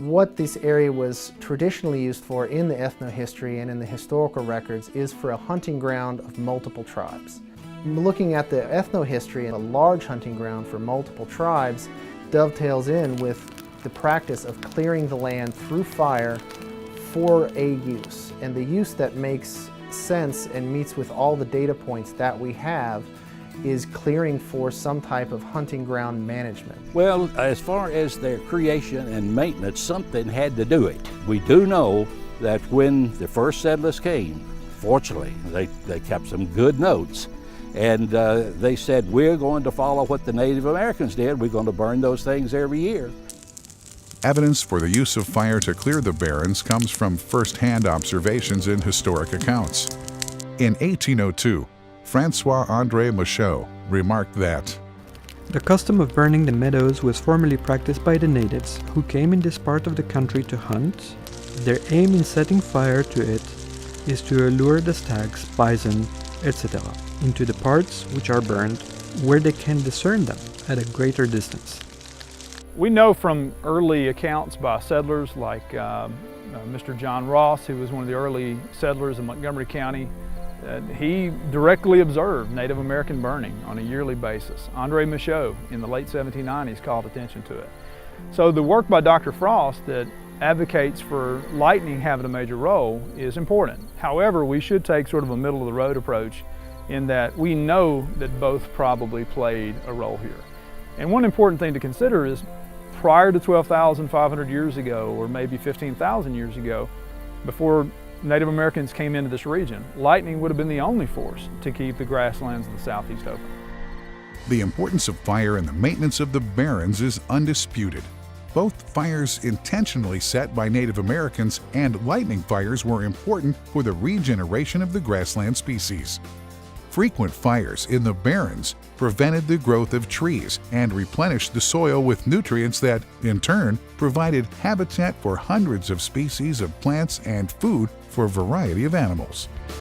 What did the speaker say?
What this area was traditionally used for in the ethnohistory and in the historical records is for a hunting ground of multiple tribes. Looking at the ethnohistory, a large hunting ground for multiple tribes dovetails in with the practice of clearing the land through fire for a use. And the use that makes sense and meets with all the data points that we have is clearing for some type of hunting ground management. Well, as far as their creation and maintenance, something had to do it. We do know that when the first settlers came, fortunately, they kept some good notes, and they said, we're going to follow what the Native Americans did. We're going to burn those things every year. Evidence for the use of fire to clear the barrens comes from first-hand observations in historic accounts. In 1802, Francois-André Michaud remarked that the custom of burning the meadows was formerly practiced by the natives who came in this part of the country to hunt. Their aim in setting fire to it is to allure the stags, bison, etc. into the parts which are burned, where they can discern them at a greater distance. We know from early accounts by settlers like Mr. John Ross, who was one of the early settlers in Montgomery County, he directly observed Native American burning on a yearly basis. André Michaud in the late 1790s called attention to it. So the work by Dr. Frost that advocates for lightning having a major role is important. However, we should take sort of a middle-of-the-road approach in that we know that both probably played a role here. And one important thing to consider is prior to 12,500 years ago, or maybe 15,000 years ago, before Native Americans came into this region, lightning would have been the only force to keep the grasslands of the southeast open. the importance of fire in the maintenance of the barrens is undisputed. Both fires intentionally set by Native Americans and lightning fires were important for the regeneration of the grassland species. Frequent fires in the barrens prevented the growth of trees and replenished the soil with nutrients that, in turn, provided habitat for hundreds of species of plants and food for a variety of animals.